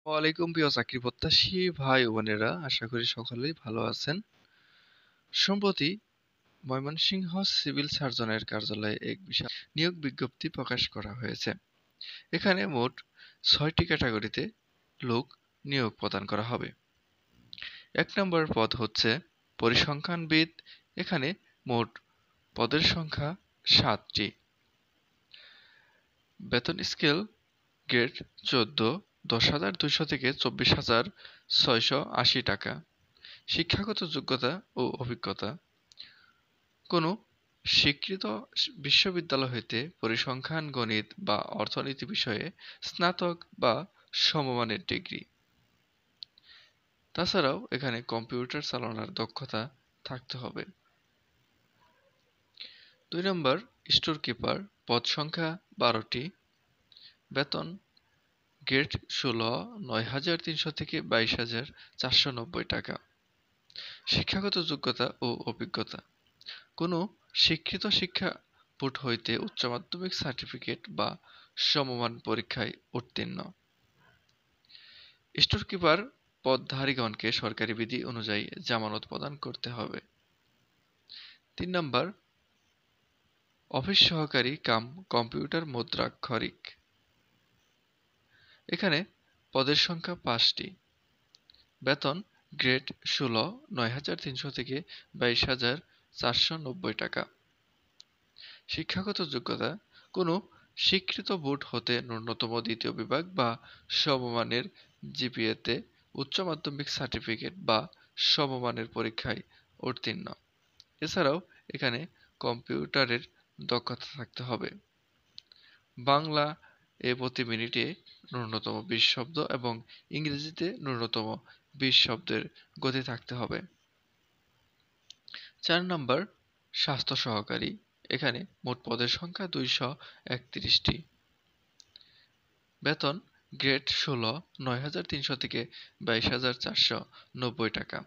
ওয়ালাইকুম প্রিয় চাকরি প্রত্যাশী ভাই ও বোনেরা, আশা করি সকলেই ভালো আছেন। সম্প্রতি ময়মনসিংহ সিভিল সার্জনের কার্যালয়ে এক বিশাল নিয়োগ বিজ্ঞপ্তি প্রকাশ করা হয়েছে। এখানে মোট ৬টি ক্যাটাগরিতে লোক নিয়োগ প্রদান করা হবে। ১ নম্বর পদ হচ্ছে পরিসংখ্যানবিদ। এখানে মোট পদের সংখ্যা ৭টি। বেতন স্কেল গ্রেড ১৪, ১০,২০০ থেকে ২৪,৬৮০ টাকা। শিক্ষাগত যোগ্যতা ও অভিজ্ঞতা: কোনো স্বীকৃত বিশ্ববিদ্যালয় হইতে পরিসংখ্যান, গণিত বা অর্থনীতি বিষয়ে স্নাতক বা সমমানের ডিগ্রি। তাছাড়াও এখানে কম্পিউটার চালানোর দক্ষতা থাকতে হবে। ২ নম্বর স্টোর কিপার, পদ সংখ্যা ১২টি। বেতন গ্রেড ১৬, ৯,৩০০ থেকে ২২,৪৯০ টাকা। শিক্ষাগত যোগ্যতা ও অভিজ্ঞতা: কোনো স্বীকৃত শিক্ষা বোর্ড হইতে উচ্চ মাধ্যমিক সার্টিফিকেট বা সমমান পরীক্ষায় উত্তীর্ণ। স্টোর কিপার পদধারীগণকে সরকারি বিধি অনুযায়ী জামানত প্রদান করতে হবে। ৩ নম্বর অফিস সহকারী কাম কম্পিউটার মুদ্রাক্ষরিক। এখানে পদের সংখ্যা ৫টি। বেতন গ্রেড ১৬, ৯,৩০০ থেকে ২২,৪৯০ টাকা। শিক্ষাগত যোগ্যতা: কোনো স্বীকৃত বোর্ড হতে ন্যূনতম দ্বিতীয় বিভাগ বা সমমানের জিপিএতে উচ্চ মাধ্যমিক সার্টিফিকেট বা সমমানের পরীক্ষায় উত্তীর্ণ। এছাড়াও এখানে কম্পিউটারের দক্ষতা থাকতে হবে। বাংলা প্রতি মিনিটে ন্যূনতম ২০ শব্দ এবং ইংরেজিতে ন্যূনতম ২০ শব্দের গতি থাকতে হবে। ৪ নম্বর স্বাস্থ্য সহকারী। এখানে মোট পদের সংখ্যা ২৩১টি। বেতন গ্রেড ১৬, ৯,৩০০ থেকে ২২,৪৯০ টাকা।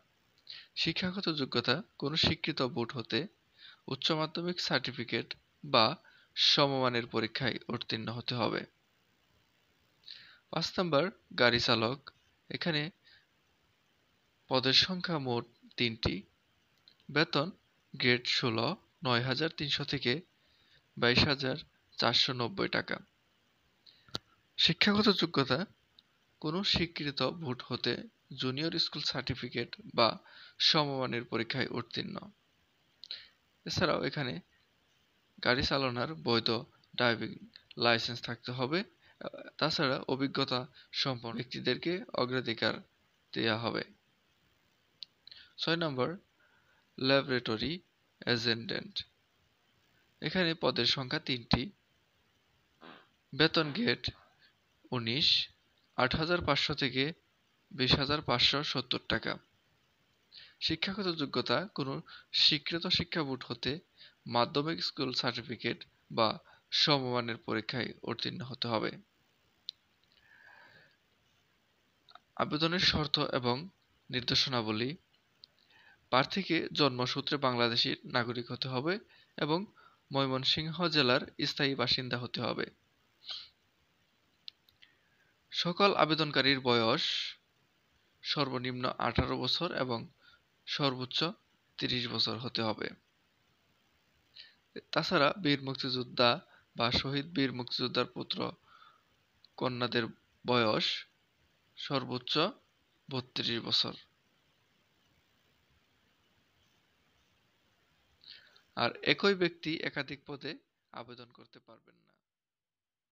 শিক্ষাগত যোগ্যতা: কোনো স্বীকৃত বোর্ড হতে উচ্চ মাধ্যমিক সার্টিফিকেট বা সমমানের পরীক্ষায় উত্তীর্ণ হতে হবে। ৫ নম্বর গাড়ি চালক। এখানে পদের সংখ্যা মোট ৩টি। বেতন গ্রেড ১৬, ৯,৩০০ থেকে ২২,৪৯০ টাকা। শিক্ষাগত যোগ্যতা: কোনো স্বীকৃত বোর্ড হতে জুনিয়র স্কুল সার্টিফিকেট বা সমমানের পরীক্ষায় উত্তীর্ণ। এছাড়াও এখানে গাড়ি চালানোর বৈধ ড্রাইভিং লাইসেন্স থাকতে হবে। তাছাড়া অভিজ্ঞতা সম্পন্ন ব্যক্তিদেরকে অগ্রাধিকার দেওয়া হবে। ৬ নম্বর ল্যাবরেটরি অ্যাটেন্ডেন্ট। এখানে পদের সংখ্যা ৩টি। বেতন গ্রেড ১৯, ৮,৫০০ থেকে ২০,৫৭০ টাকা। শিক্ষাগত যোগ্যতা: কোনো স্বীকৃত শিক্ষা বোর্ড হতে মাধ্যমিক স্কুল সার্টিফিকেট বা সমমানের পরীক্ষায় উত্তীর্ণ হতে হবে। আবেদনের শর্ত এবং নির্দেশনাবলী: প্রার্থীকে জন্মসূত্রে বাংলাদেশী নাগরিক হতে হবে এবং ময়মনসিংহ জেলার স্থায়ী বাসিন্দা হতে হবে। সকল আবেদনকারীর বয়স সর্বনিম্ন ১৮ বছর এবং সর্বোচ্চ ৩০ বছর হতে হবে। তাছাড়া বীর মুক্তিযোদ্ধা বা শহীদ বীর মুক্তিযোদ্ধার পুত্র কন্যাদের বয়স সর্বোচ্চ ৩২ বছর। আর একই ব্যক্তি একাধিক পদে আবেদন করতে পারবেন না।